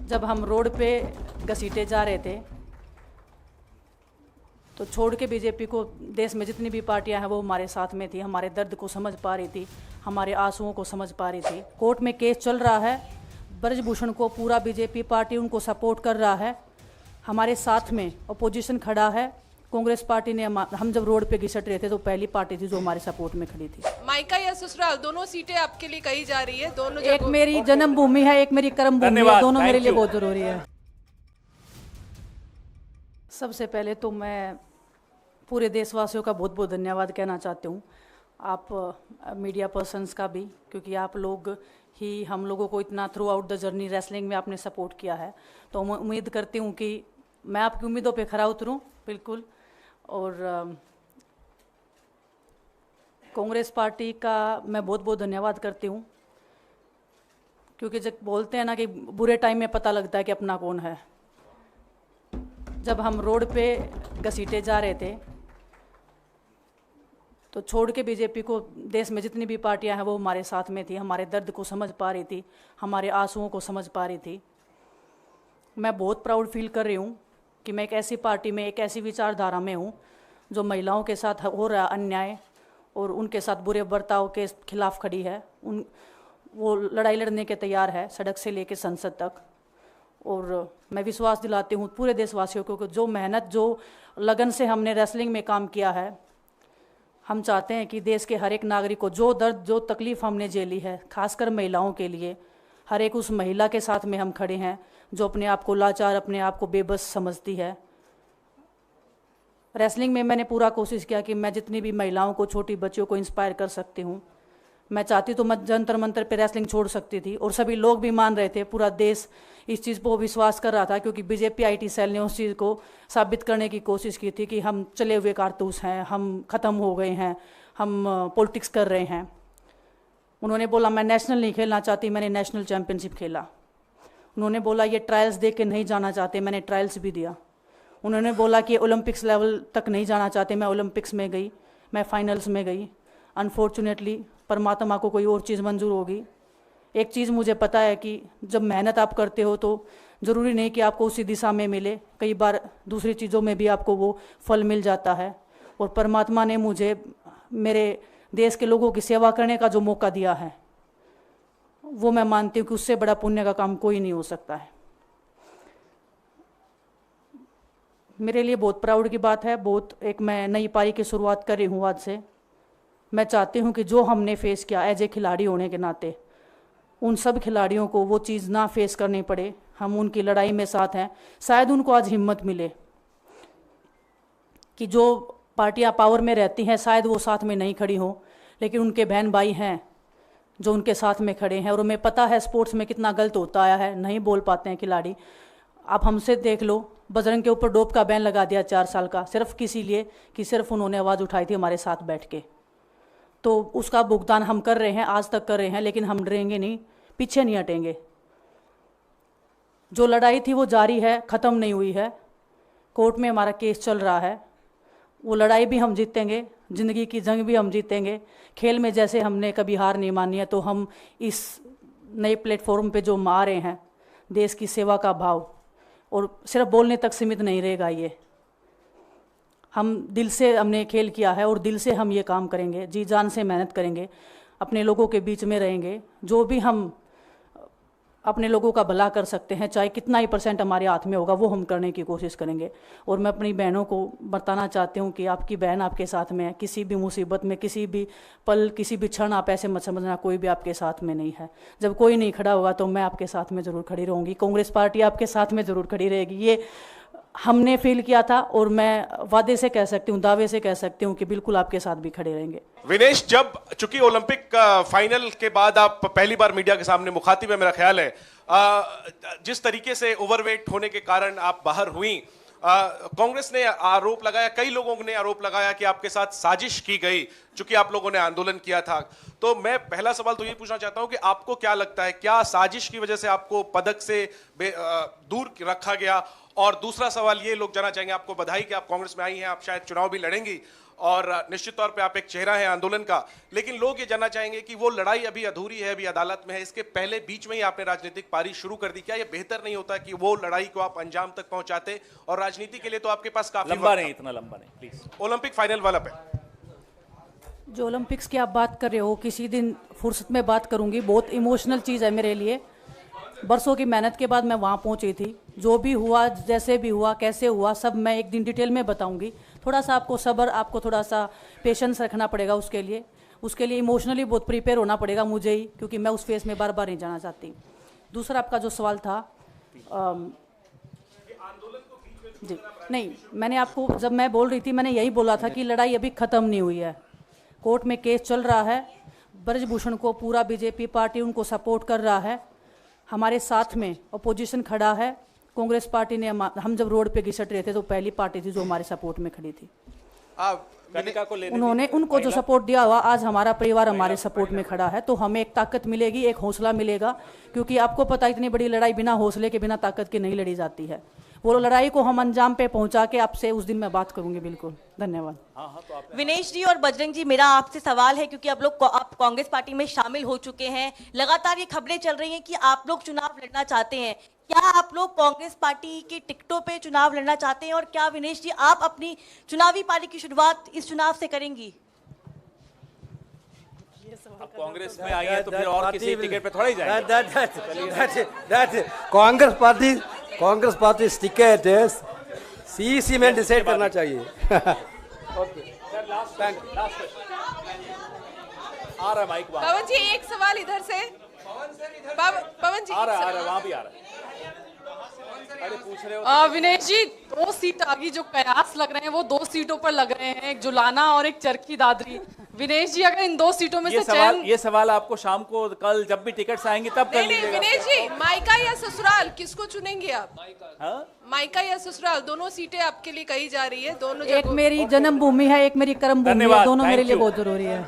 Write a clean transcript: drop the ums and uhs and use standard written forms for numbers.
जब हम रोड पे घसीटे जा रहे थे तो छोड़ के बीजेपी को देश में जितनी भी पार्टियां हैं वो हमारे साथ में थी, हमारे दर्द को समझ पा रही थी, हमारे आंसुओं को समझ पा रही थी। कोर्ट में केस चल रहा है, ब्रजभूषण को पूरा बीजेपी पार्टी उनको सपोर्ट कर रहा है, हमारे साथ में अपोजिशन खड़ा है। कांग्रेस पार्टी ने हम जब रोड पे घिसट रहे थे तो पहली पार्टी थी जो हमारे सपोर्ट में खड़ी थी। मायका या ससुराल दोनों सीटें आपके लिए कही जा रही है, दोनों एक मेरी जन्मभूमि है, एक मेरी कर्म भूमि है, दोनों मेरे लिए बहुत जरूरी है। सबसे पहले तो मैं पूरे देशवासियों का बहुत बहुत धन्यवाद कहना चाहती हूँ, आप मीडिया पर्सन्स का भी, क्योंकि आप लोग ही हम लोगों को इतना through out the journey wrestling में आपने सपोर्ट किया है। तो मैं उम्मीद करती हूँ कि मैं आपकी उम्मीदों पे खरा उतरूँ बिल्कुल। और कांग्रेस पार्टी का मैं बहुत बहुत धन्यवाद करती हूँ, क्योंकि जब बोलते हैं ना कि बुरे टाइम में पता लगता है कि अपना कौन है। जब हम रोड पे घसीटे जा रहे थे तो छोड़ के बीजेपी को देश में जितनी भी पार्टियां हैं वो हमारे साथ में थी, हमारे दर्द को समझ पा रही थी, हमारे आंसुओं को समझ पा रही थी। मैं बहुत प्राउड फील कर रही हूँ कि मैं एक ऐसी पार्टी में, एक ऐसी विचारधारा में हूँ जो महिलाओं के साथ हो रहा अन्याय और उनके साथ बुरे बर्ताव के खिलाफ खड़ी है। वो लड़ाई लड़ने के तैयार है, सड़क से लेकर संसद तक। और मैं विश्वास दिलाती हूँ पूरे देशवासियों को कि जो मेहनत, जो लगन से हमने रेसलिंग में काम किया है, हम चाहते हैं कि देश के हर एक नागरिक को जो दर्द, जो तकलीफ़ हमने झेली है, खासकर महिलाओं के लिए, हर एक उस महिला के साथ में हम खड़े हैं जो अपने आप को लाचार, अपने आप को बेबस समझती है। रेसलिंग में मैंने पूरा कोशिश किया कि मैं जितनी भी महिलाओं को, छोटी बच्चियों को इंस्पायर कर सकती हूँ। मैं चाहती तो मैं जंतर मंतर पे रेसलिंग छोड़ सकती थी, और सभी लोग भी मान रहे थे, पूरा देश इस चीज़ को विश्वास कर रहा था, क्योंकि बीजेपी आईटी सेल ने उस चीज़ को साबित करने की कोशिश की थी कि हम चले हुए कारतूस हैं, हम ख़त्म हो गए हैं, हम पॉलिटिक्स कर रहे हैं। उन्होंने बोला मैं नेशनल नहीं खेलना चाहती, मैंने नेशनल चैम्पियनशिप खेला। उन्होंने बोला ये ट्रायल्स दे के नहीं जाना चाहते, मैंने ट्रायल्स भी दिया। उन्होंने बोला कि ओलंपिक्स लेवल तक नहीं जाना चाहते, मैं ओलंपिक्स में गई, मैं फाइनल्स में गई। अनफॉर्चुनेटली परमात्मा को कोई और चीज़ मंजूर होगी। एक चीज़ मुझे पता है कि जब मेहनत आप करते हो तो ज़रूरी नहीं कि आपको उसी दिशा में मिले, कई बार दूसरी चीज़ों में भी आपको वो फल मिल जाता है। और परमात्मा ने मुझे मेरे देश के लोगों की सेवा करने का जो मौका दिया है, वो मैं मानती हूँ कि उससे बड़ा पुण्य का काम कोई नहीं हो सकता है। मेरे लिए बहुत प्राउड की बात है, बहुत एक मैं नई पारी की शुरुआत कर रही हूँ आज से। मैं चाहती हूँ कि जो हमने फेस किया एज ए खिलाड़ी होने के नाते, उन सब खिलाड़ियों को वो चीज़ ना फेस करनी पड़े। हम उनकी लड़ाई में साथ हैं। शायद उनको आज हिम्मत मिले कि जो पार्टियां पावर में रहती हैं शायद वो साथ में नहीं खड़ी हों, लेकिन उनके बहन भाई हैं जो उनके साथ में खड़े हैं। और हमें पता है स्पोर्ट्स में कितना गलत होता आया है, नहीं बोल पाते हैं खिलाड़ी। आप हमसे देख लो, बजरंग के ऊपर डोप का बैन लगा दिया 4 साल का, सिर्फ किसी लिए कि सिर्फ उन्होंने आवाज़ उठाई थी हमारे साथ बैठ के। तो उसका भुगतान हम कर रहे हैं, आज तक कर रहे हैं, लेकिन हम डरेंगे नहीं, पीछे नहीं हटेंगे। जो लड़ाई थी वो जारी है, ख़त्म नहीं हुई है। कोर्ट में हमारा केस चल रहा है, वो लड़ाई भी हम जीतेंगे, ज़िंदगी की जंग भी हम जीतेंगे। खेल में जैसे हमने कभी हार नहीं मानी है, तो हम इस नए प्लेटफॉर्म पे जो आ रहे हैं, देश की सेवा का भाव, और सिर्फ बोलने तक सीमित नहीं रहेगा ये। हम दिल से हमने खेल किया है और दिल से हम ये काम करेंगे, जी जान से मेहनत करेंगे, अपने लोगों के बीच में रहेंगे। जो भी हम अपने लोगों का भला कर सकते हैं, चाहे कितना ही % हमारे हाथ में होगा, वो हम करने की कोशिश करेंगे। और मैं अपनी बहनों को बताना चाहती हूँ कि आपकी बहन आपके साथ में है। किसी भी मुसीबत में, किसी भी पल, किसी भी क्षण आप ऐसे मत समझना कोई भी आपके साथ में नहीं है। जब कोई नहीं खड़ा होगा तो मैं आपके साथ में ज़रूर खड़ी रहूँगी, कांग्रेस पार्टी आपके साथ में ज़रूर खड़ी रहेगी। ये हमने फील किया था और मैं वादे से कह सकती हूँ, दावे से कह सकती हूँ कि बिल्कुल आपके साथ भी खड़े रहेंगे। विनेश, जब चूंकि ओलंपिक फाइनल के बाद आप पहली बार मीडिया के सामने मुखातिब है, मेरा ख्याल है, जिस तरीके से ओवरवेट होने के कारण आप बाहर हुई, कांग्रेस ने आरोप लगाया, कई लोगों ने आरोप लगाया कि आपके साथ साजिश की गई, चूंकि आप लोगों ने आंदोलन किया था। तो मैं पहला सवाल तो ये पूछना चाहता हूं कि आपको क्या लगता है, क्या साजिश की वजह से आपको पदक से दूर रखा गया? और दूसरा सवाल ये लोग जानना चाहेंगे, आपको बधाई कि आप कांग्रेस में आई हैं, आप शायद चुनाव भी लड़ेंगी, और निश्चित तौर पे आप एक चेहरा है आंदोलन का, लेकिन लोग ये जानना चाहेंगे कि वो लड़ाई अभी अधूरी है, अभी अदालत में है, इसके पहले बीच में ही आपने राजनीतिक पारी शुरू कर दी। क्या ये बेहतर नहीं होता कि वो लड़ाई को आप अंजाम तक पहुंचाते? और राजनीति के लिए तो आपके पास काफी लंबा वक्त नहीं, था। इतना लंबा नहीं प्लीज। ओलंपिक फाइनल वाला पे जो ओलंपिक्स की आप बात कर रहे हो, किसी दिन फुर्सत में बात करूंगी। बहुत इमोशनल चीज़ है मेरे लिए। बरसों की मेहनत के बाद मैं वहाँ पहुँची थी। जो भी हुआ, जैसे भी हुआ, कैसे हुआ, सब मैं एक दिन डिटेल में बताऊंगी। थोड़ा सा आपको सब्र, आपको थोड़ा सा पेशेंस रखना पड़ेगा। उसके लिए इमोशनली बहुत प्रिपेयर होना पड़ेगा मुझे ही, क्योंकि मैं उस फेस में बार बार नहीं जाना चाहती। दूसरा आपका जो सवाल था, जी नहीं, मैंने आपको जब मैं बोल रही थी, मैंने यही बोला था कि लड़ाई अभी ख़त्म नहीं हुई है। कोर्ट में केस चल रहा है। ब्रजभूषण को पूरा बीजेपी पार्टी उनको सपोर्ट कर रहा है। हमारे साथ में अपोजिशन खड़ा है। कांग्रेस पार्टी ने, हम जब रोड पे घिसट रहे थे तो पहली पार्टी थी जो हमारे सपोर्ट में खड़ी थी। कनिका को लेने उन्होंने, उनको जो सपोर्ट दिया हुआ, आज हमारा परिवार हमारे सपोर्ट में खड़ा है। तो हमें एक ताकत मिलेगी, एक हौसला मिलेगा, क्योंकि आपको पता है इतनी बड़ी लड़ाई बिना हौसले के, बिना ताकत के नहीं लड़ी जाती है। वो लड़ाई को हम अंजाम पे पहुंचा के आपसे उस दिन मैं बात करूंगी। बिल्कुल, धन्यवाद। विनेश जी और बजरंग जी, मेरा आपसे सवाल है, क्योंकि आप कांग्रेस पार्टी में शामिल हो चुके हैं, लगातार ये खबरें चल रही हैं कि आप लोग चुनाव लड़ना चाहते हैं। क्या आप लोग कांग्रेस पार्टी की टिकटों पे चुनाव लड़ना चाहते हैं? और क्या विनेश जी आप अपनी चुनावी पारी की शुरुआत इस चुनाव से करेंगी? अब कांग्रेस में आई है तो फिर और किसी टिकट पे थोड़ा ही जाएंगे। कांग्रेस पार्टी टिकट सीसी में डिसाइड करना चाहिए। आ रहा है माइक वहाँ, पवन जी एक सवाल इधर से। पवन जी आ रहा है वहाँ भी आ रहा है। अरे पूछ रहे हो विनेश जी, 2 सीट आगे जो कयास लग रहे हैं वो 2 सीटों पर लग रहे हैं, एक जुलाना और एक चरखी दादरी। विनेश जी, अगर इन 2 सीटों में से चयन, ये सवाल आपको शाम को, कल जब भी टिकट्स आएंगे तब कर नहीं लीजिएगा। विनेश जी, मायका या ससुराल किसको चुनेंगे आप? हाँ? मायका या ससुराल, दोनों सीटें आपके लिए कही जा रही है। दोनों एक मेरी जन्मभूमि है, एक मेरी कर्मभूमि है। धन्यवाद, दोनों मेरे thank लिए you। बहुत जरूरी है।